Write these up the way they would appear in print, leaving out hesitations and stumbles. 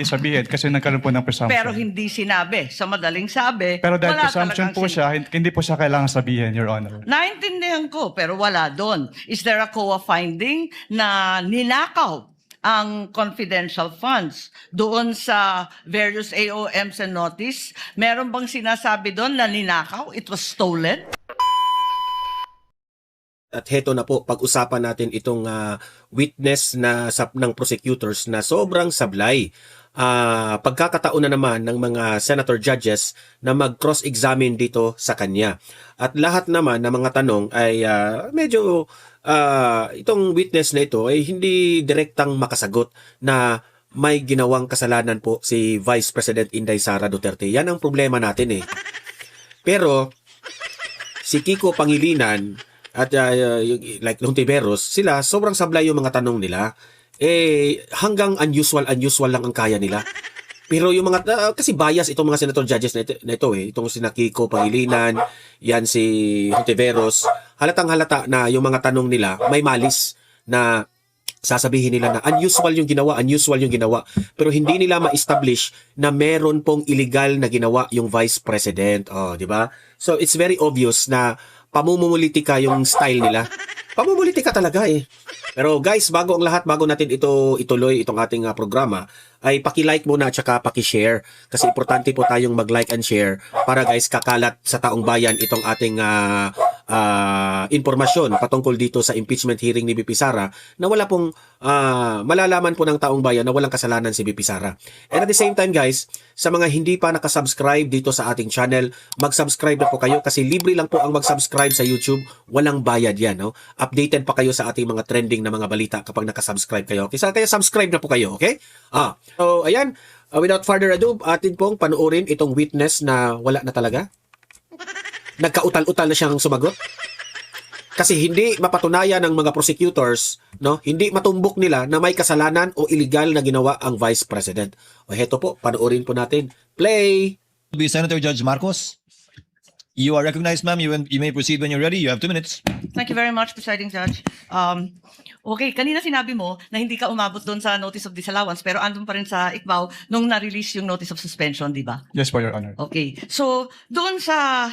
sabihin kasi nagkaroon po ng presumption. Pero hindi sinabi. Sa madaling sabi, Pero dahil wala presumption talagang po siya, hindi po siya kailangan sabihin, Your Honor. Naintindihan ko, pero wala doon. Is there a COA finding na ninakaw ang confidential funds doon sa various AOMs and notice? Meron bang sinasabi doon na ninakaw? It was stolen? At heto na po, pag-usapan natin itong witness ng prosecutors na sobrang sablay. Pagkakataon na naman ng mga senator judges na mag-cross-examine dito sa kanya. At lahat naman ng mga tanong ay medyo itong witness na ito ay hindi direktang makasagot na may ginawang kasalanan po si Vice President Inday Sara Duterte. Yan ang problema natin eh. Pero si Kiko Pangilinan at like Hontiveros, sila sobrang sablay yung mga tanong nila. Hanggang unusual lang ang kaya nila. Pero yung mga kasi bias itong mga senator judges na ito itong si Kiko Pangilinan, yan si Hontiveros, halatang-halata na yung mga tanong nila may malis na sasabihin nila na unusual yung ginawa, pero hindi nila ma-establish na meron pong illegal na ginawa yung Vice President. Di ba? So it's very obvious na pamumulitika yung style nila. Pamumulitika talaga eh. Pero guys, bago natin ituloy itong ating programa, ay paki-like muna at saka paki-share. Kasi importante po tayong mag-like and share para guys kakalat sa taong bayan itong ating informasyon patungkol dito sa impeachment hearing ni VP Sara na wala pong malalaman po ng taong bayan na walang kasalanan si VP Sara. And at the same time guys, sa mga hindi pa nakasubscribe dito sa ating channel, mag-subscribe na po kayo kasi libre lang po ang mag-subscribe sa YouTube. Walang bayad yan. No? Updated pa kayo sa ating mga trending na mga balita kapag nakasubscribe kayo. Okay? Kaya subscribe na po kayo. Okay? So ayan, without further ado, atin pong panoorin itong witness na wala na talaga. Nagkautal-utal na siyang sumagot. Kasi hindi mapatunayan ng mga prosecutors, no? Hindi matumbok nila na may kasalanan o illegal na ginawa ang Vice President. O heto po, panoorin po natin. Play! Be Senator Judge Marcos. You are recognized, ma'am. You may proceed when you're ready. You have 2 minutes. Thank you very much, Presiding Judge. Okay, kanina sinabi mo na hindi ka umabot doon sa notice of disallowance pero andun pa rin sa ICBAO nung na-release yung notice of suspension, di ba? Yes po, Your Honor. Okay. So, doon sa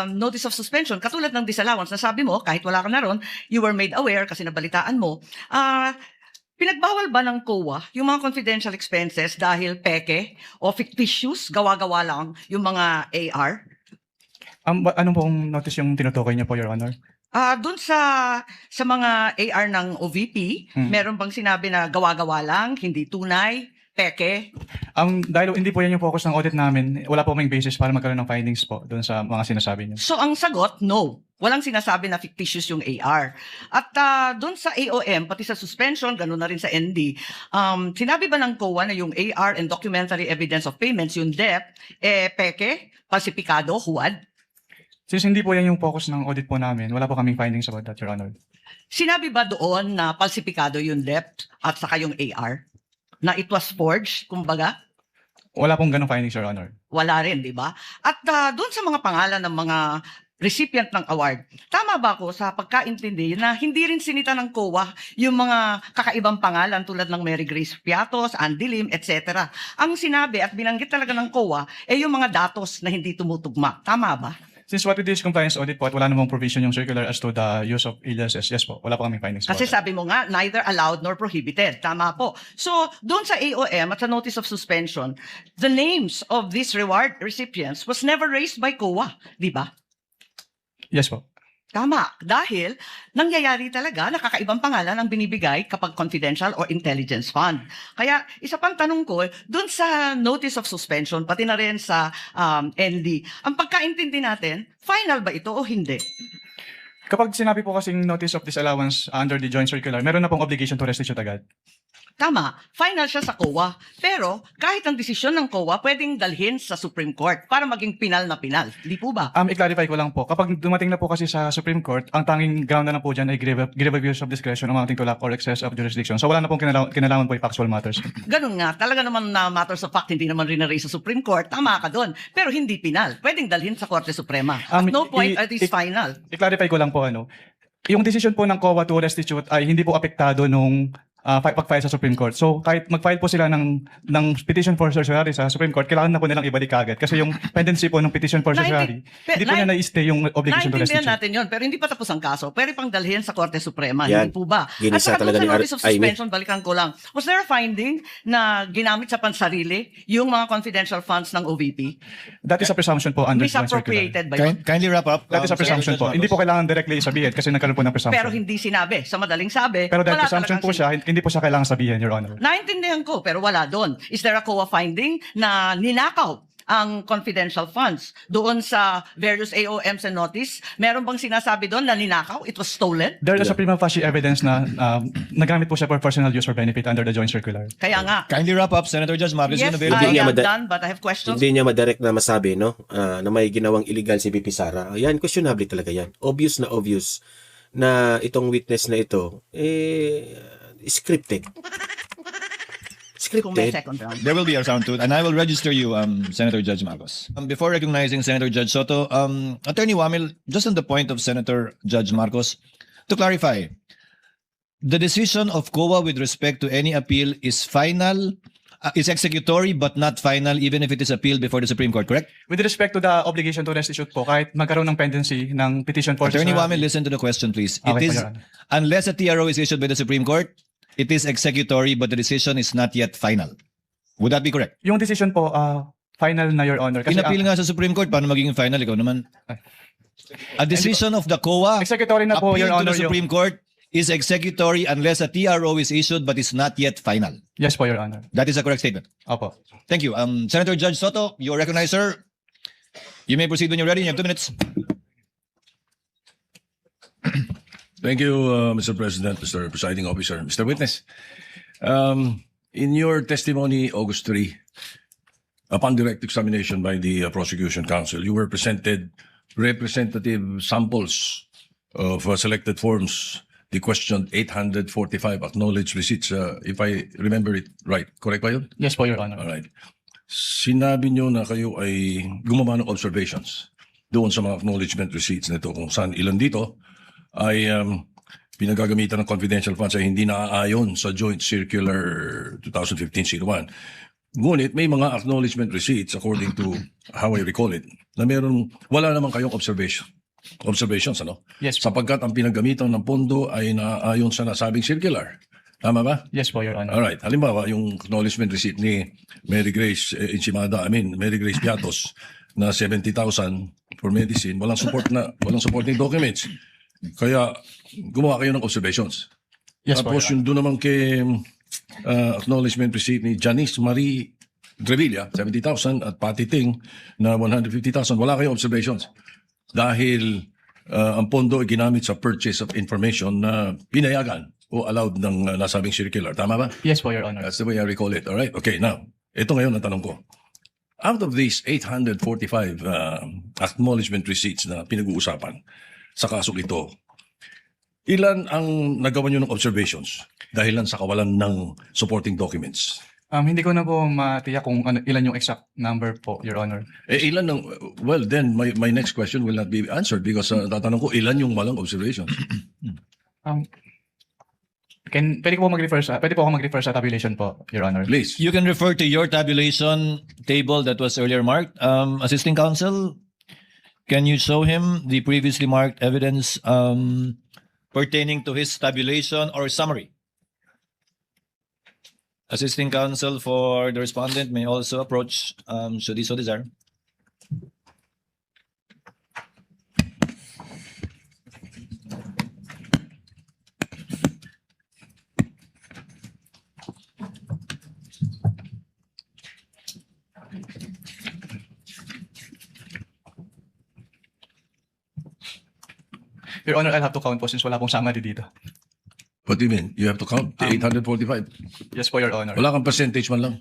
notice of suspension, katulad ng disallowance, nasabi mo, kahit wala ka na ron, you were made aware kasi nabalitaan mo, pinagbawal ba ng COA yung mga confidential expenses dahil peke o fictitious, gawa-gawa lang yung mga AR? Anong pong notice yung tinutukoy niya po, Your Honor? Doon sa mga AR ng OVP, meron bang sinabi na gawa-gawa lang, hindi tunay, peke? Dahil hindi po yan yung focus ng audit namin, wala po may basis para magkaroon ng findings po doon sa mga sinasabi niyo. So ang sagot, no. Walang sinasabi na fictitious yung AR. At doon sa AOM, pati sa suspension, gano'n na rin sa ND, sinabi ba ng COA na yung AR and documentary evidence of payments, yung DEP, peke, falsipikado, huwad? Since hindi po yan yung focus ng audit po namin, wala po kaming findings about that, Your Honor. Sinabi ba doon na falsipikado yung DEP at saka yung AR? Na it was forged, kumbaga? Wala pong ganong findings, Your Honor. Wala rin, di ba? At doon sa mga pangalan ng mga recipient ng award, tama ba ako sa pagkaintindi na hindi rin sinita ng COA yung mga kakaibang pangalan tulad ng Mary Grace Piatos, Andy Lim, etc. Ang sinabi at binanggit talaga ng COA ay yung mga datos na hindi tumutugma. Tama ba? Since what we did is compliance audit po at wala namang provision yung circular as to the use of aliases, yes po, wala po kaming findings. Kasi sabi mo nga, neither allowed nor prohibited. Tama po. So, doon sa AOM at sa notice of suspension, the names of these reward recipients was never raised by COA. Di ba? Yes po. Tama. Dahil nangyayari talaga na kakaibang pangalan ang binibigay kapag confidential or intelligence fund. Kaya isa pang tanong ko, dun sa notice of suspension, pati na rin sa ND, ang pagkaintindi natin, final ba ito o hindi? Kapag sinabi po kasing notice of disallowance under the joint circular, meron na pong obligation to restitute agad. Tama, final siya sa COA. Pero kahit ang desisyon ng COA, pwedeng dalhin sa Supreme Court para maging pinal na pinal. Di po ba? I-clarify ko lang po, kapag dumating na po kasi sa Supreme Court, ang tanging ground na lang po dyan ay grave abuse of discretion amounting to lack or excess of jurisdiction. So wala na pong kinalaman po yung factual matters. Ganun nga, talaga naman na matters of fact, hindi naman rin na-raise sa Supreme Court. Tama ka doon. Pero hindi pinal. Pwedeng dalhin sa Korte Suprema. At no point at is final. I-clarify ko lang po, yung decision po ng COA to restitute ay hindi po apektado nung pag-file sa Supreme Court. So kahit mag-file po sila ng petition for certiorari sa Supreme Court, kailangan na po nilang ibalik agad. Kasi yung pendency po ng petition for certiorari, hindi po niya na-stay yung obligation to Naintindihan restitute. natin yun, pero hindi pa tapos ang kaso. Pwede pang dalhin sa Korte Suprema, Yan. hindi po ba? At Ginisa saka talaga doon ni sa notice of Amy. suspension, balikan ko lang. Was there a finding na ginamit sa pansarili yung mga confidential funds ng OVP? That is a presumption po under Joint Circular. Misappropriated ba yun? Kindly wrap up. That is a presumption po. Hindi po kailangan directly sabihin kasi nagkaroon po ng presumption. Pero hindi sinabi. Sa madaling sabi, Pero dahil wala presumption talagang po siya, hindi po siya kailangan sabihin, Your Honor. Naintindihan ko, pero wala doon. Is there a COA finding na ninakaw ang confidential funds doon sa various AOMs and notice? Meron bang sinasabi doon na ninakaw? It was stolen? There is a prima facie evidence na nagamit po siya for personal use or benefit under the Joint Circular. Kaya nga. Kindly wrap up, Senator Judge Marcos. Yes, Yun available. Hindi I niya am mada- done, but I have questions. Hindi niya madirect na masabi, no? Na may ginawang illegal si VP Sara. Yan, questionable talaga yan. Obvious na itong witness na ito, scripted. Kung may Scripted. second round. There will be a round 2, and I will register you, Senator Judge Marcos. Before recognizing Senator Judge Soto, Attorney Wamil, just on the point of Senator Judge Marcos, to clarify, the decision of COA with respect to any appeal is final, is executory but not final even if it is appealed before the Supreme Court, correct? With respect to the obligation to restitute po, kahit magkaroon ng pendency ng petition for Attorney certiorari- Wamil, listen to the question, please. Okay, It is, Your Honor. unless a TRO is issued by the Supreme Court, it is executory but the decision is not yet final. Would that be correct? Yung decision po, final na, Your Honor. Kasi Inappeal nga sa Supreme Court, paano magiging final? Ikaw naman. A decision of the COA executory na po, Your appealed to Honor. the Supreme Court is executory unless a TRO is issued but is not yet final. Yes po, Your Honor. That is a correct statement. Opo. Thank you. Senator Judge Soto, you are recognized, sir. You may proceed when you're ready. You have 2 minutes. Thank you, Mr. President, Mr. Presiding Officer, Mr. Witness. In your testimony, August 3, upon direct examination by the prosecution counsel, you were presented representative samples of selected forms. The question 845 acknowledged receipts, if I remember it right. Correct ba yun? Yes po, Your Honor. Alright. Sinabi nyo na kayo ay gumawa ng observations doon sa mga acknowledgement receipts nito kung saan ilan dito ay pinagagamitan ng confidential funds ay hindi naaayon sa Joint Circular 2015-01. Ngunit may mga acknowledgement receipts according to how I recall it na wala naman kayong observations, ano? Yes po. Sapagkat ang pinagamitan ng pondo ay naaayon sa nasabing circular. Tama ba? Yes po, Your Honor. Alright. Halimbawa, yung acknowledgement receipt ni Mary Grace Mary Grace Piatos na 70,000 for medicine, walang supporting documents. Kaya gumawa kayo ng observations. Yes po, Tapos Your Honor. yung doon naman kay acknowledgement receipt ni Janice Marie Drevilla, 70,000 at Patty Ting na 150,000, wala kayong observations. Dahil ang pondo ay ginamit sa purchase of information na pinayagan o allowed ng nasabing circular. Tama ba? Yes po, Your Honor. That's the way I recall it. All right? Okay, now, ito ngayon ang tanong ko. Out of these 845 acknowledgement receipts na pinag-uusapan sa kasong ito, ilan ang nagawa nyo ng observations dahilan sa kawalan ng supporting documents? Hindi ko na po matiyak kung ilan yung exact number po, Your Honor. Ilan ng, well, then my next question will not be answered because tatanong ko, ilan yung walang observations? Pwede po ako mag-refer sa tabulation po, Your Honor. Please. You can refer to your tabulation table that was earlier marked. Assisting counsel, can you show him the previously marked evidence pertaining to his tabulation or summary? Assisting counsel for the respondent may also approach should he so desire. Your Honor, I'll have to count po since wala pong summary dito. What do you mean? You have to count the 845. Yes po, Your Honor. Wala kang percentage man lang.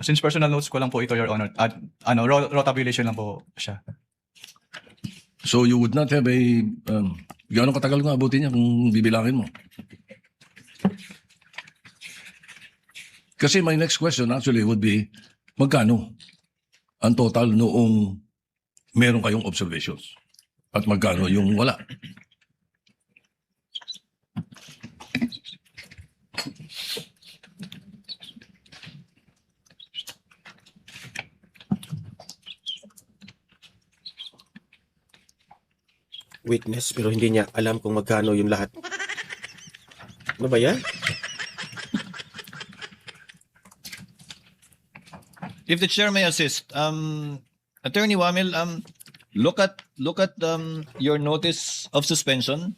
Since personal notes ko lang po ito, Your Honor, at raw tabulation lang po siya. So you would not have a... gaano katagal nga abutin niya kung bibilangin mo? Kasi my next question actually would be, magkano ang total noong meron kayong observations? At magkano yung wala? witness pero hindi niya alam kung magkano yung lahat. Ano ba yan? If the chair may assist, Attorney Wamil, look at your notice of suspension.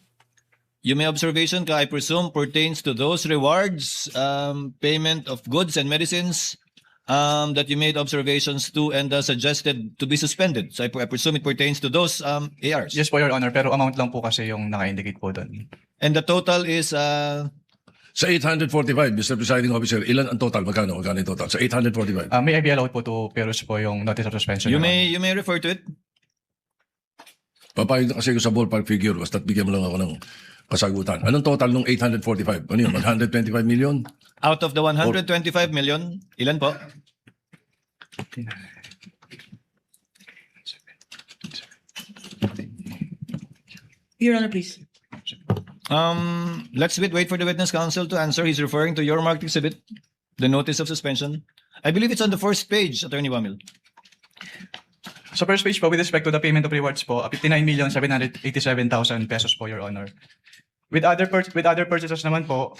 You may observation ka, I presume, pertains to those rewards, payment of goods and medicines that you made observations to and suggested to be suspended. So I presume it pertains to those ARs. Yes po, Your Honor, pero amount lang po kasi yung naka-indicate po doon. And the total is Sa 845, Mr. Presiding Officer, ilan ang total? Magkano yung total? Sa 845. May I be allowed po to peruse po yung notice of suspension? you Your may refer to it. Papayag na kasi ko sa ballpark figure, basta't bigyan mo lang ako ng kasagutan. Anong total nung 845? Ano yun? 125 million? Out of the 125 million, ilan po? Your Honor, please. Let's wait for the witness counsel to answer. He's referring to your marked exhibit, the notice of suspension. I believe it's on the first page, Attorney Wamil. Sa first page po, with respect to the payment of rewards po, 59,787,000 pesos po, Your Honor. With other purchases naman po,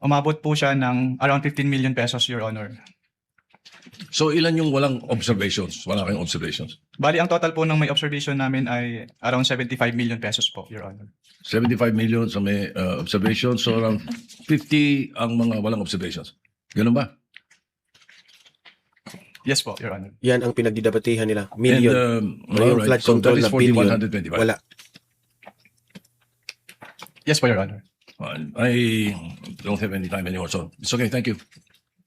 umabot po siya ng around 15 million pesos, Your Honor. So ilan yung walang observations? Wala kayong observations? Bali, ang total po ng may observation namin ay around 75 million pesos po, Your Honor. 75 million sa may observations, so around 50 ang mga walang observations. Ganun ba? Yes po, Your Honor. Yan ang pinagdidebatihan nila. Million. And, Yung alright, flood so control that is na billion. 125. Wala. Yes po, Your Honor. I don't have any time anymore, so it's okay. Thank you.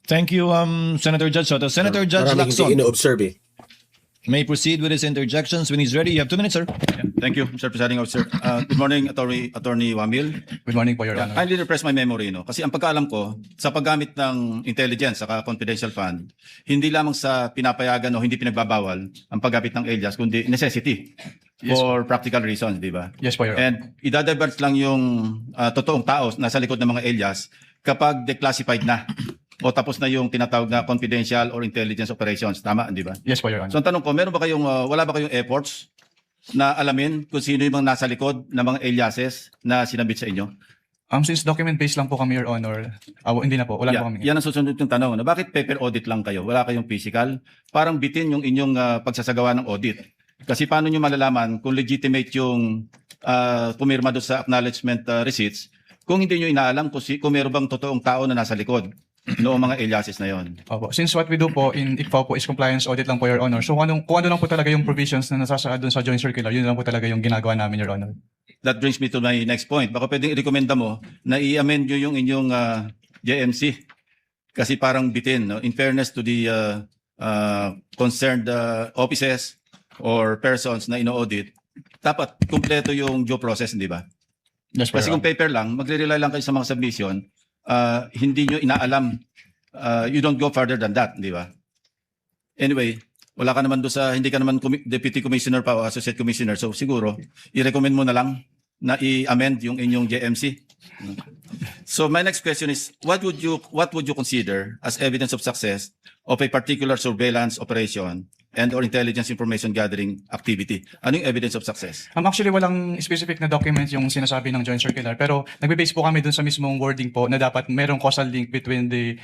Thank you, Senator Judge Soto. Senator Judge Maraming Lacson hindi ino-observe eh. may proceed with his interjections when he's ready. You have 2 minutes, sir. Thank you, Mr. Presiding Officer. Good morning, Attorney Wamil. Good morning po, Your Honor. Kindly refresh my memory, no? Kasi ang pagkaalam ko, sa paggamit ng intelligence saka confidential fund, hindi lamang sa pinapayagan o hindi pinagbabawal ang paggamit ng alias, kundi necessity for practical reasons, di ba? Yes po, Your Honor. And idadivert lang yung totoong tao na sa likod ng mga alias kapag declassified na o tapos na yung tinatawag na confidential or intelligence operations. Tama, di ba? Yes po, Your Honor. So ang tanong ko, meron ba kayong, wala ba kayong efforts na alamin kung sino yung mga nasa likod ng mga aliases na sinabit sa inyo? Since document-based lang po kami, Your Honor, hindi na po. Wala po kami. Yan ang susunod yung tanong. Bakit paper audit lang kayo? Wala kayong physical? Parang bitin yung inyong pagsasagawa ng audit. Kasi paano nyo malalaman kung legitimate yung pumirma doon sa acknowledgement receipts kung hindi nyo inaalam kung meron bang totoong tao na nasa likod noong mga aliases na yon? Opo. Since what we do po in ICFAO po is compliance audit lang po, Your Honor. So kung ano lang po talaga yung provisions na nasasaad doon sa joint circular, yun lang po talaga yung ginagawa namin, Your Honor. That brings me to my next point. Baka pwedeng i-recommenda mo na i-amend nyo yung inyong JMC. Kasi parang bitin. No? In fairness to the concerned offices or persons na ino-audit, dapat kumpleto yung due process, hindi ba? Yes po, Kasi Your kung paper lang, magre-rely lang kayo sa mga submission, hindi nyo inaalam, you don't go further than that, di ba? Anyway, wala ka naman doon sa, hindi ka naman deputy commissioner pa o associate commissioner, so siguro, i-recommend mo na lang na i-amend yung inyong JMC. So my next question is, what would you consider as evidence of success of a particular surveillance operation and or intelligence information gathering activity? Ano yung evidence of success? Actually, walang specific na document yung sinasabi ng joint circular, pero nagbe-base po kami dun sa mismong wording po na dapat merong causal link between the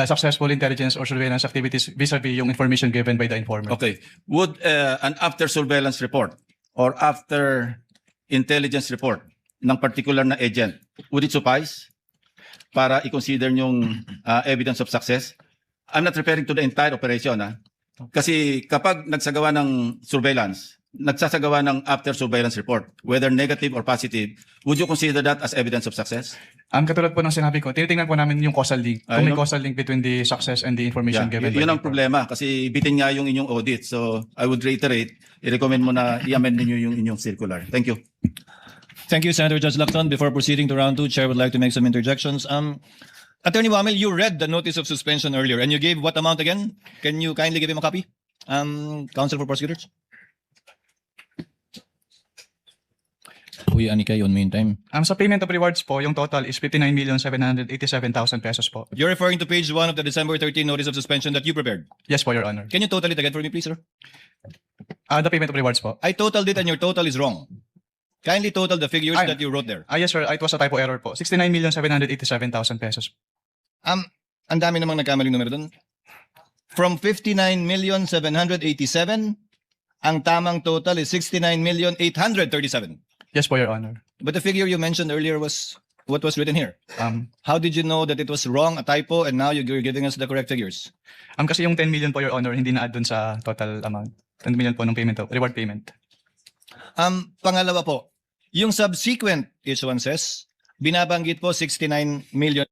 successful intelligence or surveillance activities vis-a-vis yung information given by the informer. Okay. Would an after surveillance report or after intelligence report ng particular na agent, would it suffice para i-consider yung evidence of success? I'm not referring to the entire operation. Kasi kapag nagsagawa ng surveillance, nagsasagawa ng after surveillance report, whether negative or positive, would you consider that as evidence of success? Katulad po ng sinabi ko, tinitingnan po namin yung causal link. Kung may causal link between the success and the information given by Yun the ang informer. problema kasi bitin nga yung inyong audit. So I would reiterate, i-recommend mo na i-amend ninyo yung inyong circular. Thank you. Thank you, Senator Judge Lacson. Before proceeding to round 2, Chair would like to make some interjections. Attorney Wamil, you read the notice of suspension earlier and you gave what amount again? Can you kindly give him a copy? Counsel for prosecutors? Kuya Anikay, on meantime. Sa payment of rewards po, yung total is 59,787,000 pesos po. You're referring to page 1 of the December 13 notice of suspension that you prepared. Yes po, Your Honor. Can you total it again for me, please, sir? The payment of rewards po. I totaled it and your total is wrong. Kindly total the figures Ay. that you wrote there. Yes, sir. It was a typo error po. 69,787,000 pesos. Ang dami namang nagkamaling numero doon. From 59,787,000, ang tamang total is 69,837,000. Yes po, Your Honor. But the figure you mentioned earlier was what was written here. How did you know that it was wrong, a typo, and now you're giving us the correct figures? Kasi yung 10 million po, Your Honor, hindi na-add dun sa total amount. 10 million po ng payment, reward payment. Pangalawa po, yung subsequent issuances, binabanggit po 69 million.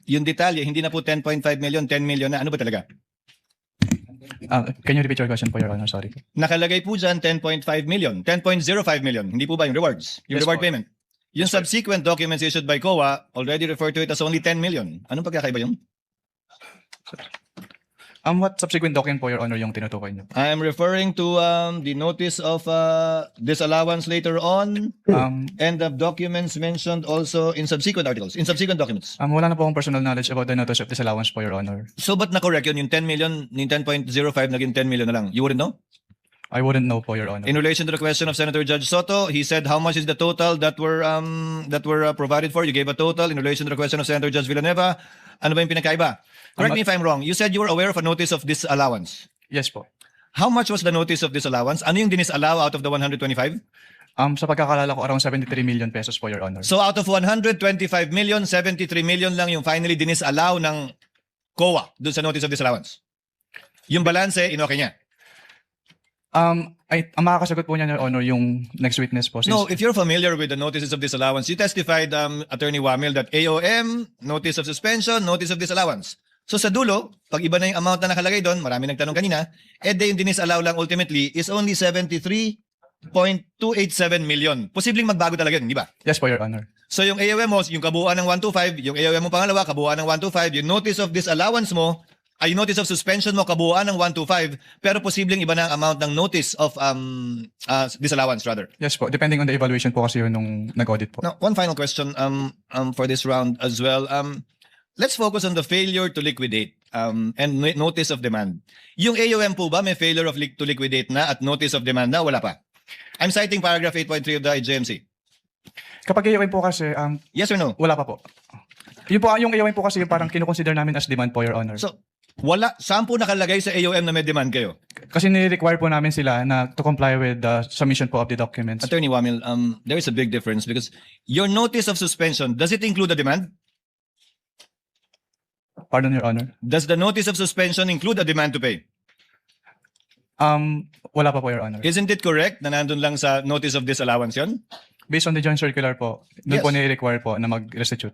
Yung detalye, hindi na po 10.5 million, 10 million na. Ano ba talaga? Can you repeat your question po, Your Honor? Sorry. Nakalagay po dyan 10.5 million, 10.05 million. Hindi po ba yung rewards? Yung Yes reward po. payment. Yung subsequent documents issued by COA already refer to it as only 10 million. Anong pagkakaiba yun? What subsequent document po, Your Honor, yung tinutukoy niyo? I am referring to the notice of disallowance later on and the documents mentioned also in subsequent articles, in subsequent documents. Wala na po akong personal knowledge about the notice of disallowance po, Your Honor. So ba't na-correct yun? Yung 10 million, yung 10.05 naging 10 million na lang. You wouldn't know? I wouldn't know po, Your Honor. In relation to the question of Senator Judge Soto, he said how much is the total that were provided for? You gave a total. In relation to the question of Senator Judge Villanueva, ano ba yung pinakaiba? Correct me if I'm wrong. You said you were aware of a notice of disallowance. Yes po. How much was the notice of disallowance? Ano yung dinisallow out of the 125? Sa pagkakalala ko, around 73 million pesos po, Your Honor. So out of 125 million, 73 million lang yung finally dinisallow ng COA dun sa notice of disallowance. Yung balanse, inokay niya. Ang makakasagot po niya, Your Honor, yung next witness po. No, if you're familiar with the notices of disallowance, you testified, Attorney Wamil, that AOM, notice of suspension, notice of disallowance. So sa dulo, pag iba na yung amount na nakalagay doon, marami nagtanong kanina, yung dinisallow lang ultimately is only 73.287 million. Posibleng magbago talaga yun, di ba? Yes po, Your Honor. So yung AOM mo, yung kabuuan ng 125, yung AOM mo pangalawa, kabuuan ng 125, yung notice of disallowance mo, ay notice of suspension mo, kabuuan ng 125, pero posibleng iba na ang amount ng notice of disallowance rather. Yes po. Depending on the evaluation po kasi yun nung nag-audit po. Now, one final question for this round as well. Let's focus on the failure to liquidate and notice of demand. Yung AOM po ba may failure to liquidate na at notice of demand na? Wala pa. I'm citing paragraph 8.3 of the IJMC. Kapag AOM po kasi, Yes or no? wala pa po. Yung AOM po kasi yung parang kinukonsider namin as demand po, Your Honor. So, saan po nakalagay sa AOM na may demand kayo? Kasi nire-require po namin sila na to comply with the submission po of the documents. Attorney Wamil, there is a big difference because your notice of suspension, does it include the demand? Pardon, Your Honor. Does the notice of suspension include a demand to pay? Wala pa po, Your Honor. Isn't it correct na nandun lang sa notice of disallowance yun? Based on the joint circular po, doon Yes. po nire-require po na mag-restitute.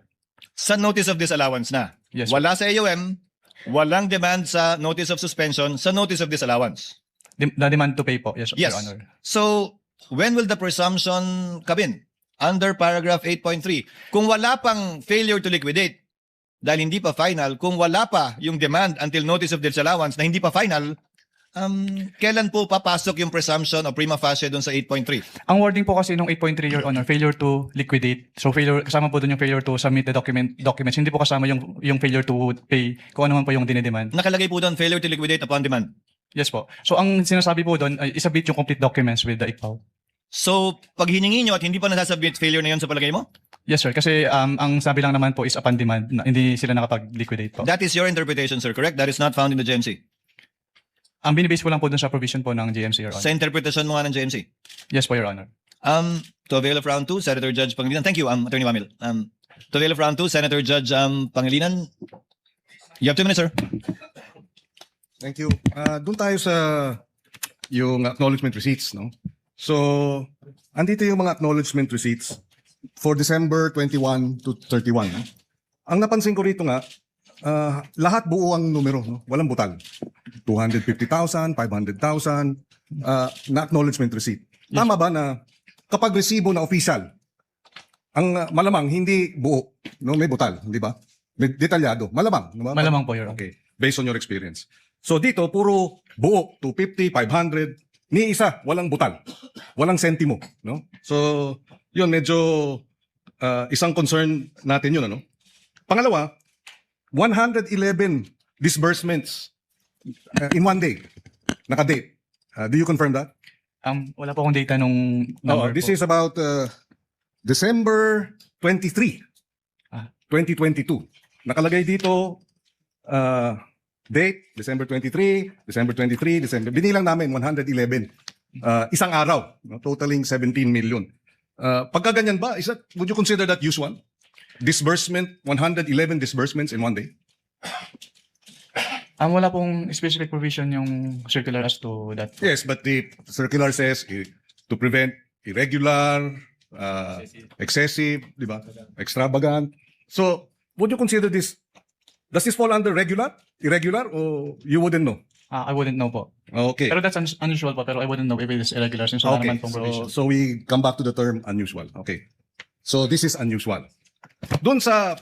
Sa notice of disallowance na. Yes. Wala sa AOM, walang demand sa notice of suspension, sa notice of disallowance. The demand to pay po. Yes, Yes. Your Honor. So, when will the presumption come in? Under paragraph 8.3. Kung wala pang failure to liquidate, dahil hindi pa final, kung wala pa yung demand until notice of disallowance na hindi pa final, kailan po papasok yung presumption o prima facie doon sa 8.3? Ang wording po kasi nung 8.3, Your Honor, failure to liquidate. So kasama po doon yung failure to submit the documents. Hindi po kasama yung failure to pay kung ano man po yung dinidemand. Nakalagay po doon, failure to liquidate upon demand. Yes po. So ang sinasabi po doon ay isubmit yung complete documents with the ICPAO. So, pag hiningi nyo at hindi pa nasasubmit, failure na yun sa palagay mo? Yes, sir. Kasi ang sabi lang naman po is upon demand. Na hindi sila nakapag-liquidate po. That is your interpretation, sir, correct? That is not found in the GMC. Ang binibase po lang po doon sa provision po ng GMC, Your Sa Honor. interpretation mo nga ng GMC. Yes po, Your Honor. To avail of round 2, Senator Judge Pangilinan. Thank you, Attorney Wamil. To avail of round 2, Senator Judge Pangilinan. You have 2 minutes, sir. Thank you. Doon tayo sa yung acknowledgement receipts, no? So, andito yung mga acknowledgement receipts for December 21 to 31. No? Ang napansin ko rito nga, lahat buo ang numero, no? Walang butal. 250,000, 500,000 na acknowledgement receipt. Tama ba na kapag resibo na official, ang malamang hindi buo, no? May butal, di ba? May detalyado. Malamang. Di ba? Malamang po, Your Honor. Okay, based on your experience. So dito, puro buo, 250, 500, ni isa, walang butal. Walang sentimo. No? So, yun, medyo isang concern natin yun. Ano? Pangalawa, 111 disbursements in one day. Naka-date. Do you confirm that? Wala po akong data nung number This po. is about December 23, Ah. 2022. Nakalagay dito, date, December 23, December 23, December. Binilang namin 111. Isang araw, no, totaling 17 million. Pagka ganyan ba, would you consider that usual? Disbursement, 111 disbursements in one day? Wala pong specific provision yung circular as to that. Yes, but the circular says to prevent irregular, excessive, di ba? Extravagant. So, would you consider this, does this fall under regular, irregular, or you wouldn't know? I wouldn't know po. Okay. Pero that's unusual po, pero I wouldn't know if it is irregular since wala Okay, naman pong provision. so we come back to the term unusual. Okay. So this is unusual. Doon sa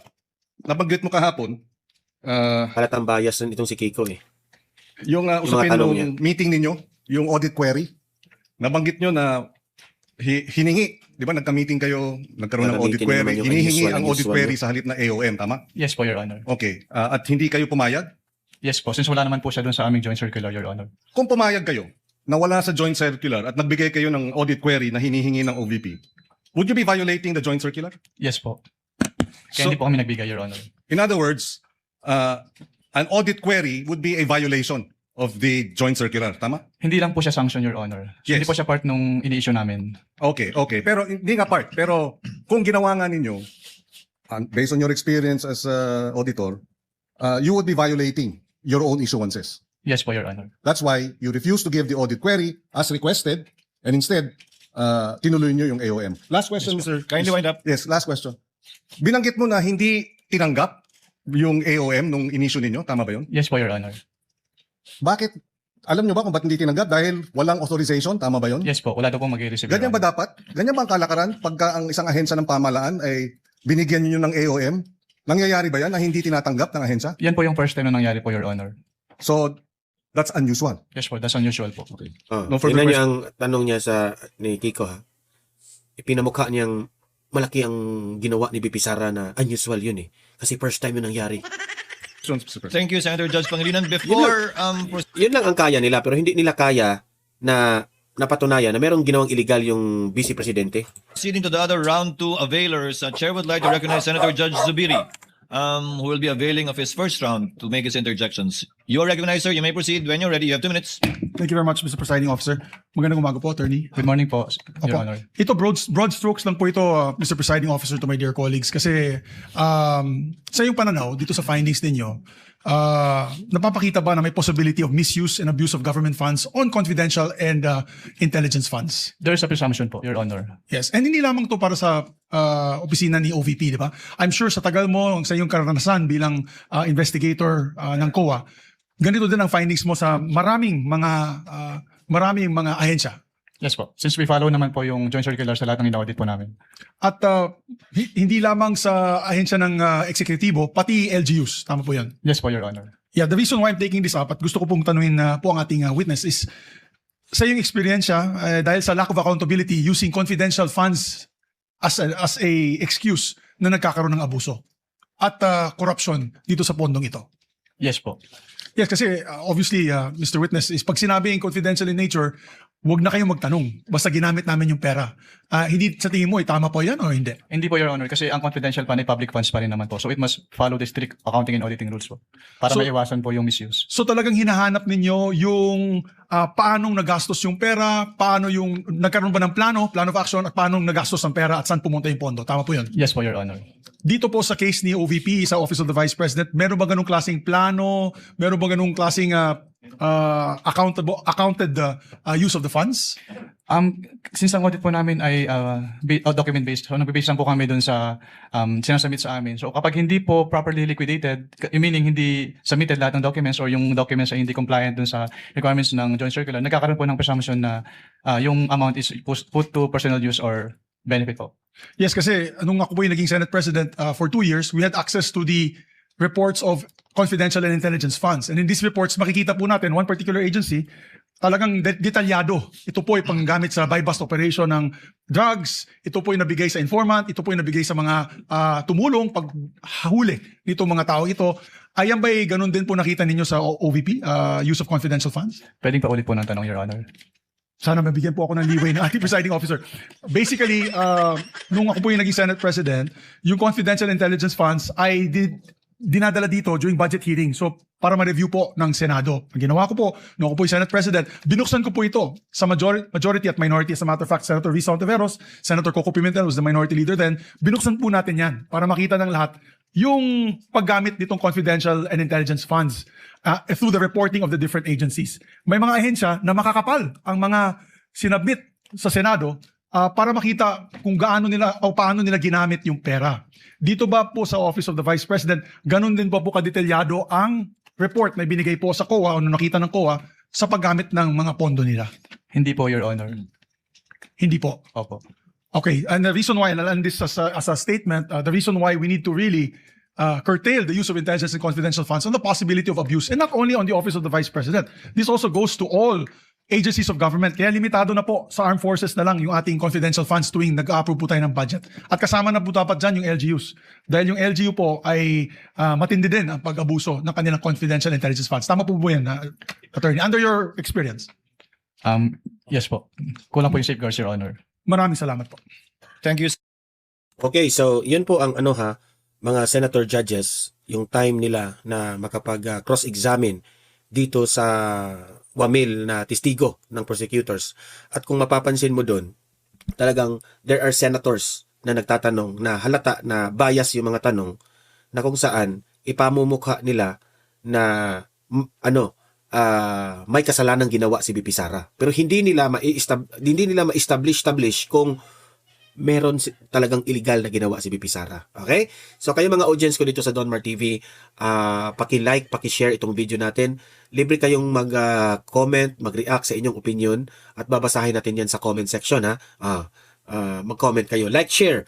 nabanggit mo kahapon, Halatang bias din itong si Kiko eh. yung mga usapin tanong ng niya. meeting ninyo, yung audit query, nabanggit nyo na hiningi, di ba nagka-meeting kayo, nagkaroon ng audit Nagka-meeting query, naman yung hinihingi unusual, ang audit unusual query niya. sa halip na AOM, tama? Yes po, Your Honor. Okay. At hindi kayo pumayag? Yes po, since wala naman po siya doon sa aming joint circular, Your Honor. Kung pumayag kayo, na wala sa joint circular at nagbigay kayo ng audit query na hinihingi ng OVP, would you be violating the joint circular? Yes po. Kaya So- hindi po kami nagbigay, Your Honor. In other words, an audit query would be a violation of the joint circular, tama? Hindi lang po siya sanction, Your Honor. So, Yes. Hindi po siya part nung ini-issue namin. Okay. Pero hindi nga part. Pero kung ginawa nga ninyo, based on your experience as auditor, you would be violating your own issuances. Yes po, Your Honor. That's why you refuse to give the audit query as requested and instead, tinuloy nyo yung AOM. Last question, Mr. Kindly wind up. Yes, last question. Binanggit mo na hindi tinanggap yung AOM nung inisyu ninyo, tama ba yun? Yes po, Your Honor. Bakit? Alam nyo ba kung ba't hindi tinanggap? Dahil walang authorization, tama ba yun? Yes po, wala daw po mag-receive. Ganyan ba dapat? Ganyan ba ang kalakaran pagka ang isang ahensya ng pamahalaan ay binigyan niyo ng AOM? Nangyayari ba yan na hindi tinatanggap ng ahensya? Yan po yung first time na nangyari po, Your Honor. So, that's unusual. Yes po, that's unusual po. No further Tingnan niyo ang tanong niya ni Kiko ha. Ipinamukha niyang malaki ang ginawa ni BP Sara na unusual yun eh. Kasi first time yun nangyari. questions, Mr. President. Thank you, Senator Judge Pangilinan. Before Yun lang ang kaya nila pero hindi nila kaya na napatunayan na merong ginawang illegal yung Vice Presidente. proceeding to the other round 2 availers, Chair would like to recognize Senator Judge Zubiri, who will be availing of his first round to make his interjections. You are recognized, sir. You may proceed when you're ready. You have 2 minutes. Thank you very much, Mr. Presiding Officer. Magandang umaga po, Attorney. Good morning po, Your Opo. Honor. Ito, broad strokes lang po ito, Mr. Presiding Officer, to my dear colleagues. Kasi sa iyong pananaw, dito sa findings ninyo, napapakita ba na may possibility of misuse and abuse of government funds on confidential and intelligence funds? There is a presumption po, Your Honor. Yes. And hindi lamang to para sa opisina ni OVP, di ba? I'm sure sa tagal mo, sa iyong karanasan bilang investigator ng COA, ganito din ang findings mo sa maraming mga ahensya. Yes po. Since we follow naman po yung joint circular sa lahat ng inaudit po namin. At hindi lamang sa ahensya ng eksekutibo, pati LGUs. Tama po yan. Yes po, Your Honor. Yeah, the reason why I'm taking this up at gusto ko pong tanungin po ang ating witness is sa iyong eksperyensya, dahil sa lack of accountability using confidential funds as a excuse na nagkakaroon ng abuso at corruption dito sa pondong ito. Yes po. Yes, kasi obviously, Mr. Witness, is pag sinabing confidential in nature, huwag na kayong magtanong. Basta ginamit namin yung pera. Hindi sa tingin mo, tama po yan o hindi? Hindi po, Your Honor, kasi ang confidential fund ay public funds pa rin naman po. So it must follow the strict accounting and auditing rules po. Para So- maiwasan po yung misuse. So talagang hinahanap ninyo yung paanong nagastos yung pera, paano yung nagkaroon ba ng plan of action, at paanong nagastos ang pera at saan pumunta yung pondo. Tama po yun. Yes po, Your Honor. Dito po sa case ni OVP, sa Office of the Vice President, meron ba ganung klaseng plano? Meron ba ganung klaseng accounted use of the funds? Since ang audit po namin ay document-based, so nagbe-base lang po kami dun sa sinasubmit sa amin. So kapag hindi po properly liquidated, meaning hindi submitted lahat ng documents or yung documents ay hindi compliant dun sa requirements ng joint circular, nagkakaroon po ng presumption na yung amount is put to personal use or benefit po. Yes, kasi nung ako po yung naging Senate President for 2 years, we had access to the reports of confidential and intelligence funds. And in these reports, makikita po natin one particular agency talagang detalyado. Ito po ay panggamit sa buy-bust operation ng drugs. Ito po ay nabigay sa informant. Ito po ay nabigay sa mga tumulong paghahuli nitong mga tao ito. Ayan ba'y ganun din po nakita ninyo sa OVP, use of confidential funds? Pwedeng pa ulit po ng tanong, Your Honor. Sana mabigyan po ako ng leeway ng ating presiding officer. Basically, nung ako po yung naging Senate President, yung confidential intelligence funds ay dinadala dito during budget hearing. So, para ma-review po ng Senado. Ang ginawa ko po, nung ako po yung Senate President, binuksan ko po ito sa majority at minority. As a matter of fact, Senator Risa Ontiveros, Senator Coco Pimentel was the minority leader then. Binuksan po natin yan para makita ng lahat yung paggamit nitong confidential and intelligence funds through the reporting of the different agencies. May mga ahensya na makakapal ang mga sinabmit sa Senado para makita kung gaano nila o paano nila ginamit yung pera. Dito ba po sa Office of the Vice President, ganun din ba po kadetalyado ang report na binigay po sa COA o nakita ng COA sa paggamit ng mga pondo nila? Hindi po, Your Honor. Hindi po. Opo. Okay, and the reason why, and I'll end this as a statement, the reason why we need to really curtail the use of intelligence and confidential funds on the possibility of abuse, and not only on the Office of the Vice President. This also goes to all agencies of government. Kaya limitado na po sa armed forces na lang yung ating confidential funds tuwing nag-approve po tayo ng budget. At kasama na po dapat dyan yung LGUs. Dahil yung LGU po ay matindi din ang pag-abuso ng kanilang confidential intelligence funds. Tama po yan, Attorney? Under your experience. Yes po. Kulang po yung safeguards, Your Honor. Maraming salamat po. Thank you. Okay, so yun po ang mga senator judges, yung time nila na makapag cross-examine dito sa wamil na testigo ng prosecutors. At kung mapapansin mo doon, talagang there are senators na nagtatanong na halata na bias yung mga tanong na kung saan ipamumukha nila na may kasalanang ginawa si BP Sara. Pero hindi nila ma-establish kung meron talagang illegal na ginawa si BP Sara. Okay? So kayo mga audience ko dito sa Donmar TV, paki-like, paki-share itong video natin. Libre kayong mag-comment, mag-react sa inyong opinion at babasahin natin yan sa comment section ha. Mag-comment kayo. Like, share